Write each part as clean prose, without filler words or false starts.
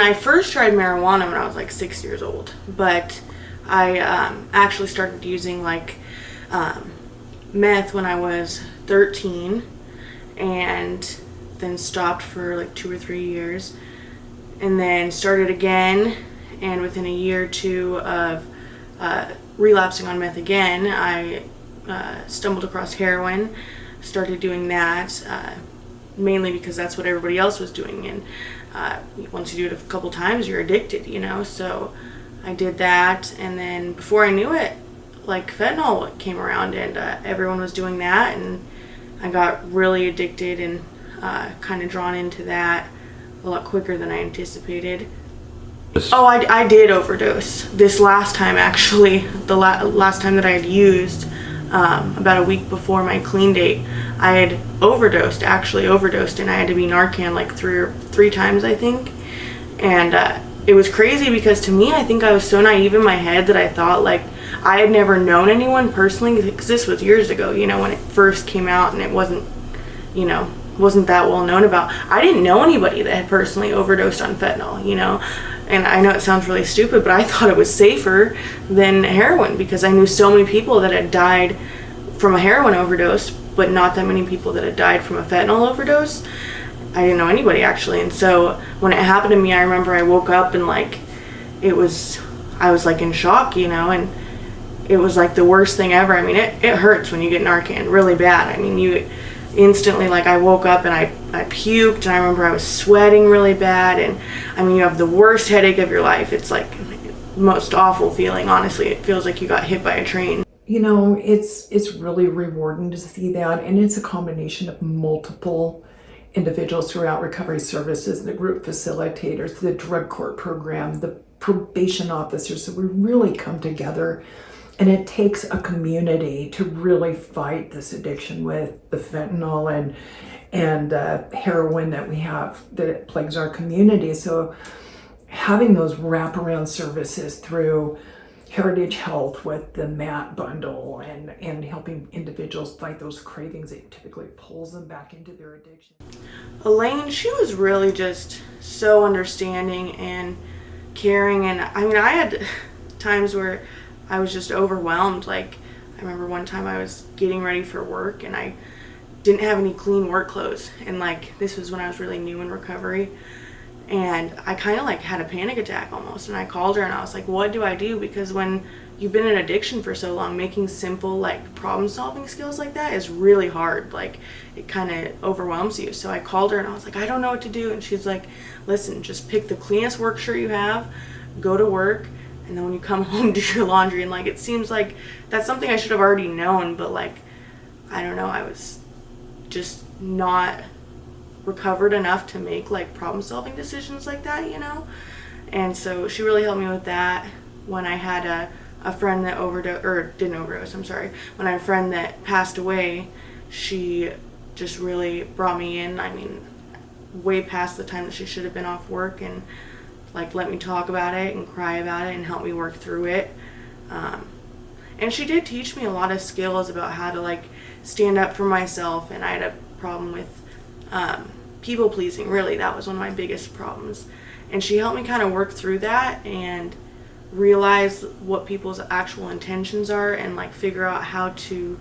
I first tried marijuana when I was like 6 years old, but I actually started using like meth when I was 13, and then stopped for like 2 or 3 years, and then started again. And within a year or two of relapsing on meth again, I stumbled across heroin, started doing that, mainly because that's what everybody else was doing. And once you do it a couple times, you're addicted, you know? So I did that, and then before I knew it, like fentanyl came around, and everyone was doing that, and I got really addicted and kind of drawn into that a lot quicker than I anticipated. Oh, I did overdose this last time, actually. The last time that I had used, about a week before my clean date, I had overdosed, and I had to be Narcan like three times, I think. And it was crazy because to me, I think I was so naive in my head that I thought like I had never known anyone personally, because this was years ago, you know, when it first came out, and it wasn't, you know, wasn't that well known about. I didn't know anybody that had personally overdosed on fentanyl, you know. And I know it sounds really stupid, but I thought it was safer than heroin because I knew so many people that had died from a heroin overdose, but not that many people that had died from a fentanyl overdose. I didn't know anybody, actually. And so when it happened to me, I remember I woke up and like I was like in shock, you know, and it was like the worst thing ever. I mean, it hurts when you get Narcan really bad. I mean, you instantly, like, I woke up and I puked, and I remember I was sweating really bad, and I mean, you have the worst headache of your life. It's like the most awful feeling, honestly. It feels like you got hit by a train. You know, it's really rewarding to see that, and it's a combination of multiple individuals throughout recovery services, the group facilitators, the drug court program, the probation officers. So we really come together, and it takes a community to really fight this addiction with the fentanyl and heroin that we have that plagues our community. So having those wraparound services through Heritage Health with the MAT bundle and helping individuals fight those cravings, it typically pulls them back into their addiction. Elaine, she was really just so understanding and caring. And I mean, I had times where I was just overwhelmed. Like, I remember one time I was getting ready for work and I didn't have any clean work clothes. And like, this was when I was really new in recovery. And I kind of like had a panic attack almost. And I called her and I was like, what do I do? Because when you've been in addiction for so long, making simple like problem solving skills like that is really hard. Like, it kind of overwhelms you. So I called her and I was like, I don't know what to do. And she's like, listen, just pick the cleanest work shirt you have, go to work, and then when you come home, do your laundry. And like, it seems like that's something I should have already known, but like, I don't know, I was just not recovered enough to make like problem solving decisions like that, you know. And so she really helped me with that. When I had a friend that didn't overdose, I'm sorry, when I had a friend that passed away, she just really brought me in, I mean, way past the time that she should have been off work, and like let me talk about it and cry about it and help me work through it. And she did teach me a lot of skills about how to like stand up for myself. And I had a problem with people pleasing, really. That was one of my biggest problems. And she helped me kind of work through that and realize what people's actual intentions are, and like figure out how to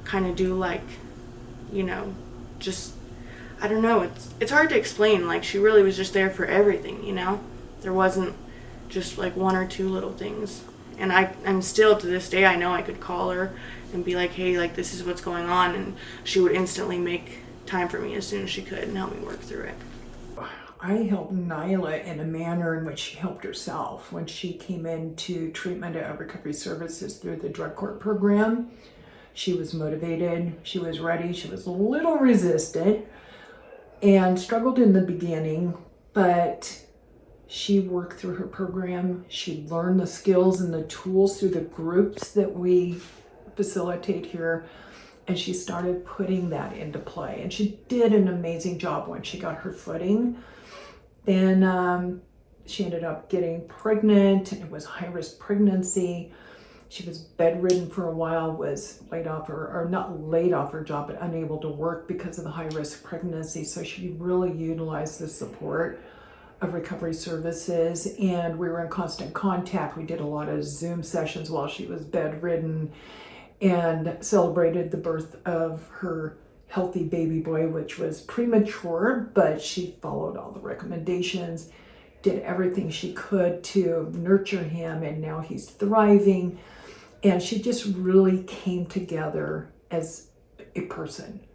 kind of do like, you know, just, I don't know, it's hard to explain. Like, she really was just there for everything, you know. There wasn't just like one or two little things. And I'm still, to this day, I know I could call her and be like, hey, like, this is what's going on, and she would instantly make time for me as soon as she could and help me work through it. I helped Nyla in a manner in which she helped herself when she came into treatment at recovery services through the drug court program. She was motivated, she was ready, she was a little resistant and struggled in the beginning, but she worked through her program. She learned the skills and the tools through the groups that we facilitate here, and she started putting that into play. And she did an amazing job when she got her footing. Then she ended up getting pregnant, and it was high-risk pregnancy. She was bedridden for a while, was laid off or not laid off her job, but unable to work because of the high-risk pregnancy. So she really utilized the support of Recovery Services, and we were in constant contact. We did a lot of Zoom sessions while she was bedridden, and celebrated the birth of her healthy baby boy, which was premature, but she followed all the recommendations, did everything she could to nurture him, and now he's thriving. And she just really came together as a person.